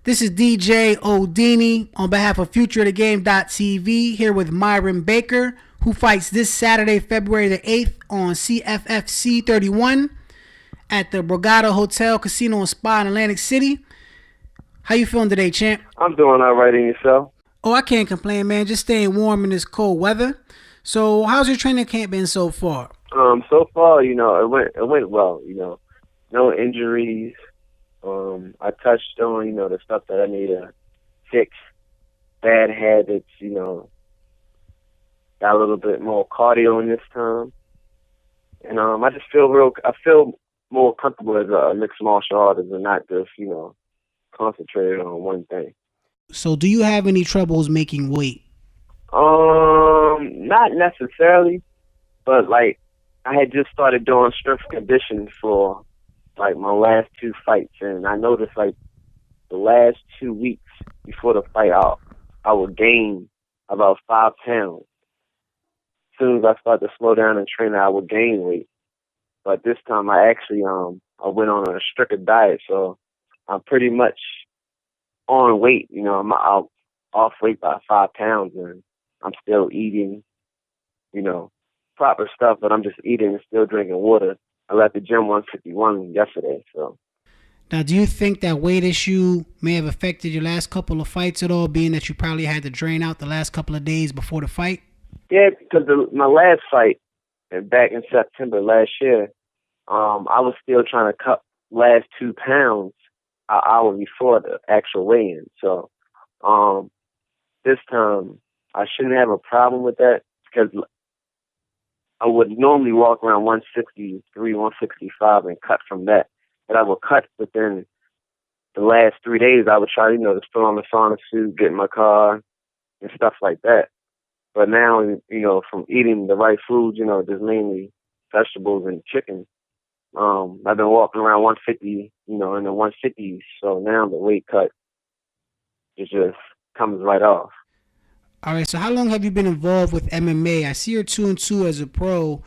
This is DJ Odini on behalf of FutureOfTheGame.tv here with Myron Baker, who fights this Saturday, February the 8th on CFFC 31 at the Borgata Hotel, Casino and Spa in Atlantic City. How you feeling today, champ? I'm doing all right, and yourself? Oh, I can't complain, man. Just staying warm in this cold weather. So how's your training camp been so far? So far, it went well, no injuries. I touched on, the stuff that I need to fix, bad habits, got a little bit more cardio in this time. And I just I feel more comfortable as a mixed martial artist and not just, concentrated on one thing. So do you have any troubles making weight? Not necessarily, but like I had just started doing strength conditioning for like my last two fights, and I noticed like the last 2 weeks before the fight, I would gain about 5 pounds. As soon as I started to slow down and train, I would gain weight. But this time, I actually I went on a stricter diet, so I'm pretty much on weight. I'm off weight by 5 pounds, and I'm still eating, proper stuff, but I'm just eating and still drinking water. I left the gym 151 yesterday, so. Now, do you think that weight issue may have affected your last couple of fights at all, being that you probably had to drain out the last couple of days before the fight? Yeah, because my last fight, back in September last year, I was still trying to cut last 2 pounds an hour before the actual weigh-in. So this time, I shouldn't have a problem with that because I would normally walk around 163, 165 and cut from that. But I would cut within the last 3 days. I would try, to still on the sauna suit, get in my car, and stuff like that. But now, from eating the right foods, just mainly vegetables and chicken, I've been walking around 150, in the 150s. So now the weight cut, it just comes right off. All right, so how long have you been involved with MMA? I see you're 2-2 as a pro.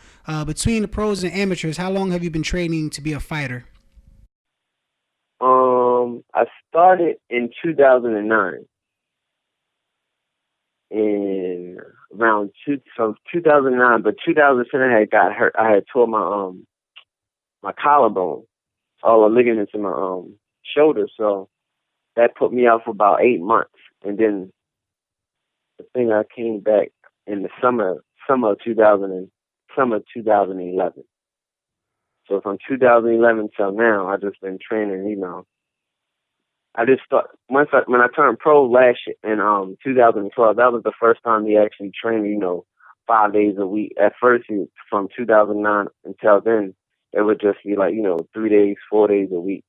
Between the pros and amateurs, how long have you been training to be a fighter? I started in 2009. In around 2009, but 2010 I had got hurt. I had tore my collarbone, all the ligaments in my shoulder, so that put me out for about 8 months, and then I think I came back in the summer of 2011. So from 2011 till now, I just been training. I just thought when I turned pro last year in 2012, that was the first time we actually trained. 5 days a week. At first, from 2009 until then, it would just be like 3 days, 4 days a week,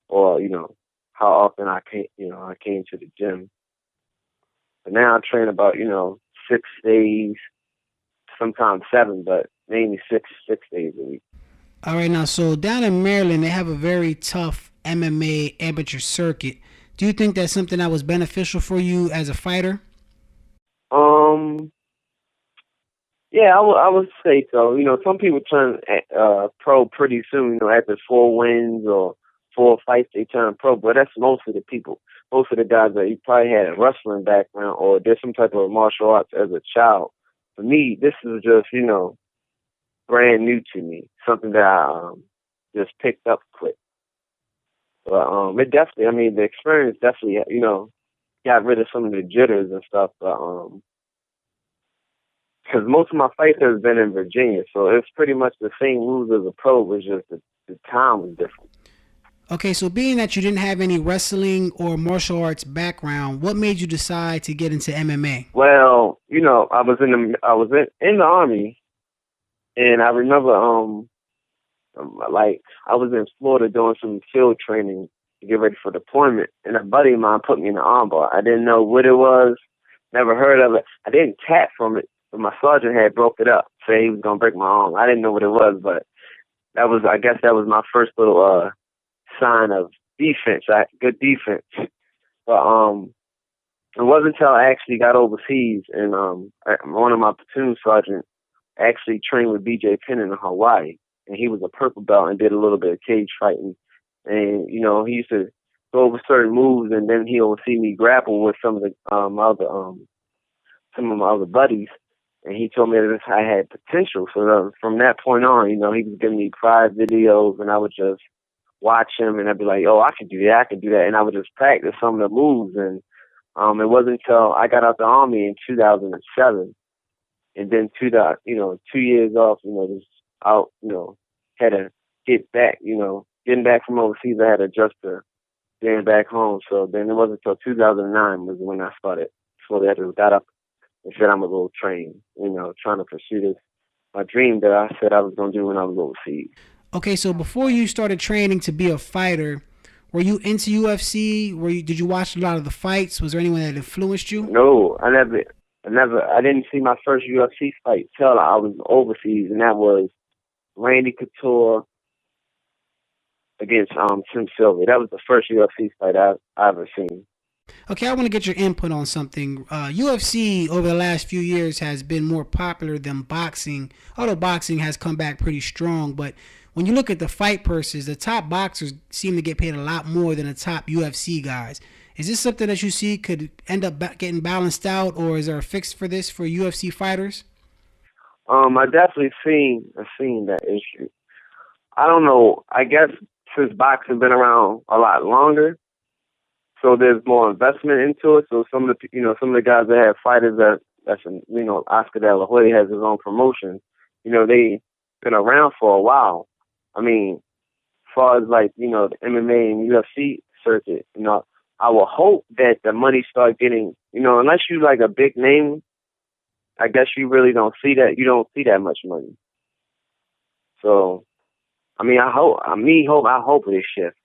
or how often I came to the gym. But now I train about 6 days, sometimes 7, but mainly six days a week. All right, now, so down in Maryland, they have a very tough MMA amateur circuit. Do you think that's something that was beneficial for you as a fighter? Yeah, I would say so. Some people turn pro pretty soon. After 4 wins or 4 fights, they turn pro. But that's most of the people. Most of the guys that you probably had a wrestling background or did some type of martial arts as a child. For me, this is just brand new to me. Something that I just picked up quick. But it definitely, the experience definitely, got rid of some of the jitters and stuff. But because most of my fights have been in Virginia, so it's pretty much the same rules as a pro, but just the time was different. Okay, so being that you didn't have any wrestling or martial arts background, what made you decide to get into MMA? Well, I was in the Army, and I remember I was in Florida doing some field training to get ready for deployment, and a buddy of mine put me in the armbar. I didn't know what it was, never heard of it. I didn't tap from it, but my sergeant had broke it up, said he was gonna break my arm. I didn't know what it was, but I guess that was my first little sign of defense, good defense. But it wasn't until I actually got overseas, and one of my platoon sergeants actually trained with BJ Penn in Hawaii, and he was a purple belt and did a little bit of cage fighting. And he used to go over certain moves, and then he'll see me grapple with some of the some of my other buddies, and he told me that I had potential. So from that point on, he was giving me private videos, and I would just watch him, and I'd be like, "Oh, I can do that, I can do that," and I would just practice some of the moves. And it wasn't until I got out the army in 2007, and then 2 years off, just out, had to get back, getting back from overseas, I had to adjust to getting back home. So then it wasn't until 2009 was when I started. So I just got up and said I'm a little train, trying to pursue my dream that I said I was going to do when I was overseas. Okay, so before you started training to be a fighter, were you into UFC? Did you watch a lot of the fights? Was there anyone that influenced you? No, I didn't see my first UFC fight till I was overseas, and that was Randy Couture against Tim Sylvia. That was the first UFC fight I've ever seen. Okay, I want to get your input on something. UFC over the last few years has been more popular than boxing, although boxing has come back pretty strong. But when you look at the fight purses, the top boxers seem to get paid a lot more than the top UFC guys. Is this something that you see could end up getting balanced out, or is there a fix for this for UFC fighters? I definitely seen that issue. I don't know. I guess since boxing been around a lot longer, so there's more investment into it. So some of the guys that have fighters Oscar De La Hoya has his own promotion. They been around for a while. I mean, as far as the MMA and UFC circuit, I will hope that the money start getting, unless you like a big name, I guess you really don't see that. You don't see that much money. So, I mean, I hope it shifts.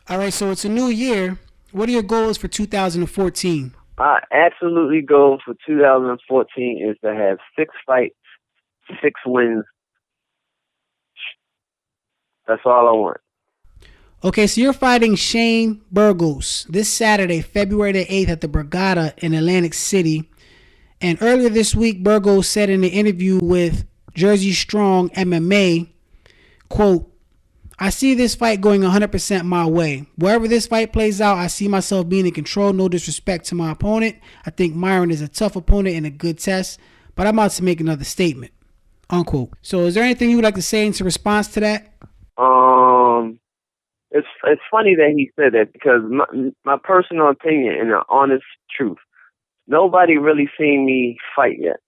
All right, so it's a new year. What are your goals for 2014? My absolutely goal for 2014 is to have 6 fights, 6 wins. That's all I want. Okay, so you're fighting Shane Burgos this Saturday, February the 8th at the Borgata in Atlantic City. And earlier this week, Burgos said in an interview with Jersey Strong MMA, quote, "I see this fight going 100% my way. Wherever this fight plays out, I see myself being in control. No disrespect to my opponent. I think Myron is a tough opponent and a good test, but I'm about to make another statement." Unquote. So is there anything you would like to say in response to that? It's funny that he said that, because my personal opinion and the honest truth, nobody really seen me fight yet.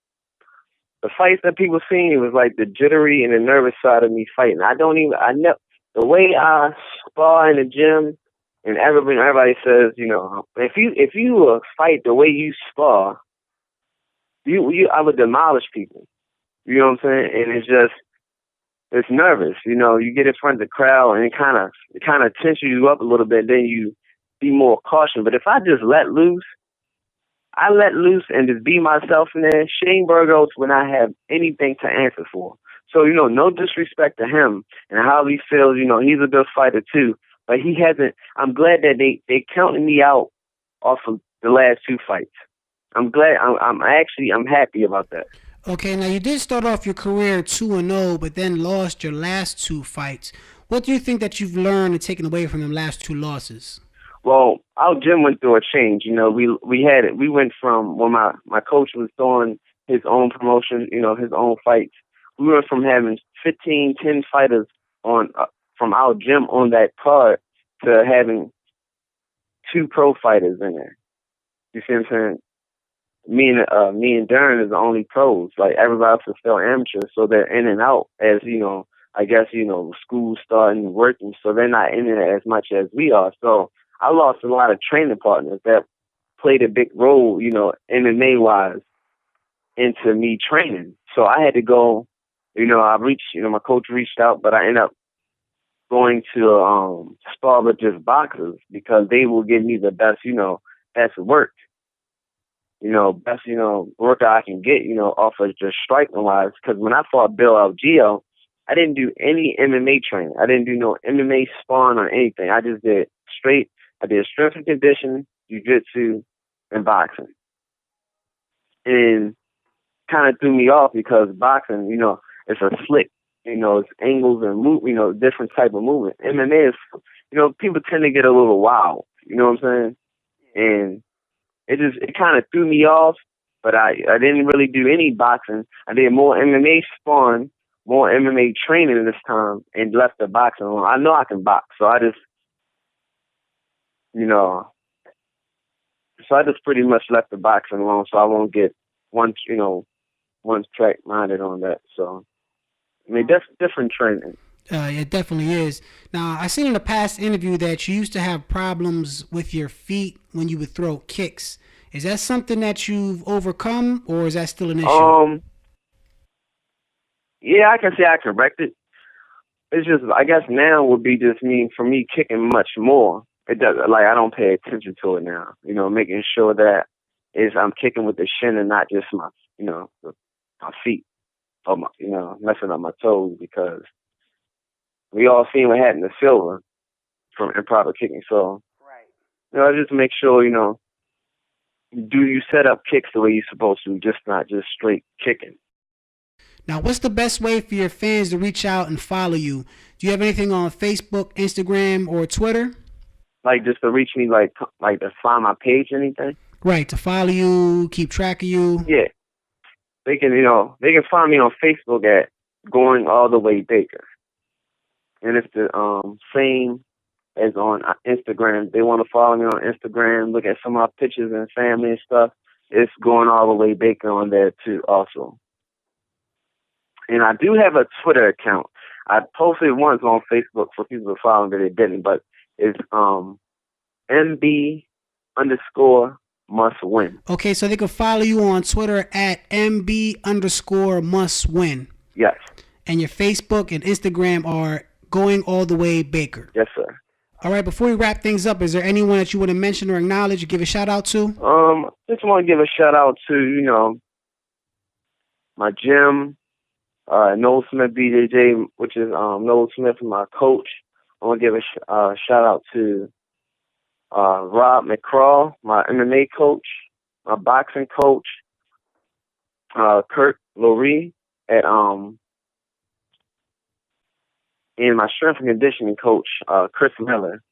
The fights that people seen, it was like the jittery and the nervous side of me fighting. The way I spar in the gym, and everybody says, if you fight the way you spar, I would demolish people. You know what I'm saying? And it's nervous. You get in front of the crowd, and it kind of tenses you up a little bit. Then you be more cautious. But if I just let loose and just be myself in there, Shane Burgos would not have anything to answer for. So, no disrespect to him and how he feels. He's a good fighter too, but he hasn't. I'm glad that they counted me out off of the last 2 fights. I'm glad. I'm happy about that. Okay, now you did start off your career 2-0, but then lost your last 2 fights. What do you think that you've learned and taken away from them last 2 losses? Well, our gym went through a change. We went from when my coach was doing his own promotion, his own fights. We went from having 10 fighters from our gym on that card to having 2 pro fighters in there. You see what I'm saying? Me and Darren is the only pros. Like, everybody else is still amateurs, so they're in and out as, I guess, school starting, working, so they're not in it as much as we are. So I lost a lot of training partners that played a big role, MMA-wise, into me training. So I had to go, my coach reached out, but I ended up going to spar with just boxers, because they will give me the best work. Best, workout I can get, off of just striking-wise. Because when I fought Bill Algeo, I didn't do any MMA training. I didn't do no MMA sparring or anything. I just did strength and conditioning, jiu-jitsu, and boxing. And kind of threw me off, because boxing, it's a slick, it's angles and different type of movement. MMA is, people tend to get a little wild. You know what I'm saying? And it kind of threw me off. But I didn't really do any boxing. I did more MMA sparring, more MMA training this time, and left the boxing alone. I know I can box, so I just, pretty much left the boxing alone, so I won't get one track minded on that. So, I mean, that's different training. It definitely is. Now, I seen in a past interview that you used to have problems with your feet when you would throw kicks. Is that something that you've overcome, or is that still an issue? Yeah, I can say I corrected. It's just, I guess now would be just for me kicking much more. It does, like, I don't pay attention to it now. Making sure that I'm kicking with the shin and not just my feet, or messing up my toes, because we all seen what happened to Silver from improper kicking. So, I just make sure, do you set up kicks the way you're supposed to, just not just straight kicking. Now, what's the best way for your fans to reach out and follow you? Do you have anything on Facebook, Instagram, or Twitter? Like, just to reach me, like to find my page, anything? Right, to follow you, keep track of you. Yeah. They can find me on Facebook at Going All the Way Baker. And it's the same as on Instagram. They want to follow me on Instagram, look at some of my pictures and family and stuff. It's Going All the Way Baker on there too also. And I do have a Twitter account. I posted once on Facebook for people to follow me, but they didn't. But it's MB_must-win. Okay, so they can follow you on Twitter at MB_must-win. Yes. And your Facebook and Instagram are Going All the Way Baker. Yes, sir. All right, before we wrap things up, is there anyone that you want to mention or acknowledge or give a shout out to? Just want to give a shout out to, my gym, Noel Smith BJJ, which is Noel Smith, my coach. I want to give a shout out to Rob McCraw, my MMA coach, my boxing coach, Kurt Lurie at and my strength and conditioning coach, Chris Miller,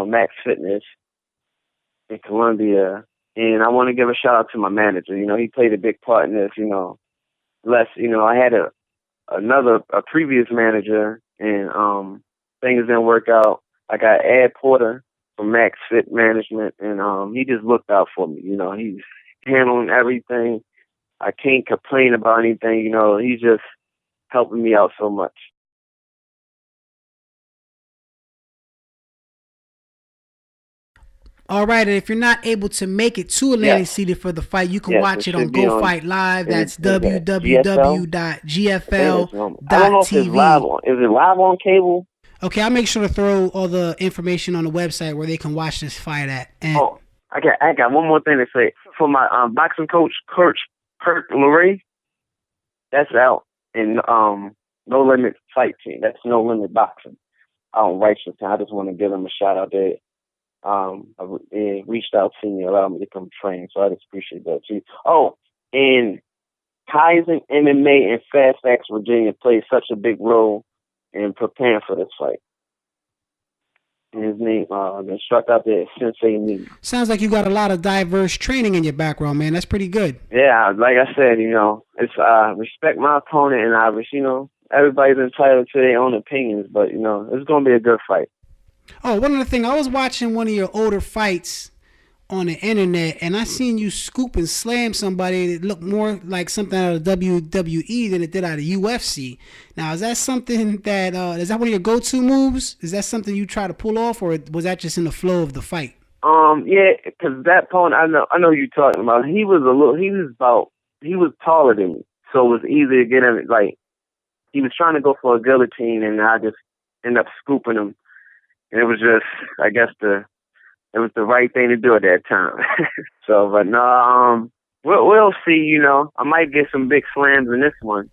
Max Fitness in Columbia. And I want to give a shout out to my manager. He played a big part in this. I had a previous manager, and things didn't work out. I got Ed Porter from Max Fit Management, and he just looked out for me. He's handling everything. I can't complain about anything. He's just helping me out so much. All right, and if you're not able to make it to Atlantic City for the fight, you can watch it on Go Fight Live. That's www.gfl.tv. I don't know if it's live on. Is it live on cable? Okay, I'll make sure to throw all the information on the website where they can watch this fight at. And I got one more thing to say. For my boxing coach, Kurt Lurie, that's out in No Limit Fight Team. That's No Limit Boxing out in Richardson. I just want to give them a shout out there. They reached out to me, allowed me to come train, so I just appreciate that too. Oh, and Kaizen MMA and Fairfax, Virginia played such a big role in preparing for this fight. And his name, the instructor out there is Sensei Me. Sounds like you got a lot of diverse training in your background, man. That's pretty good. Yeah, like I said, it's respect my opponent, and everybody's entitled to their own opinions, but it's gonna be a good fight. Oh, one other thing, I was watching one of your older fights on the internet, and I seen you scoop and slam somebody that looked more like something out of WWE than it did out of UFC. Now, is that something that is that one of your go-to moves? Is that something you try to pull off, or was that just in the flow of the fight? Yeah, because that opponent, I know you're talking about. He was taller than me, so it was easy to get him. Like, he was trying to go for a guillotine, and I just ended up scooping him. And it was just, I guess it was the right thing to do at that time. So, but no, we'll see. I might get some big slams in this one.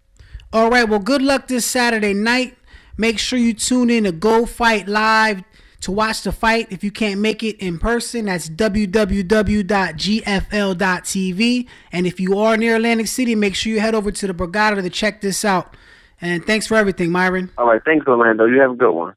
All right. Well, good luck this Saturday night. Make sure you tune in to Go Fight Live to watch the fight. If you can't make it in person, that's www.gfl.tv. And if you are near Atlantic City, make sure you head over to the Borgata to check this out. And thanks for everything, Myron. All right, thanks, Orlando. You have a good one.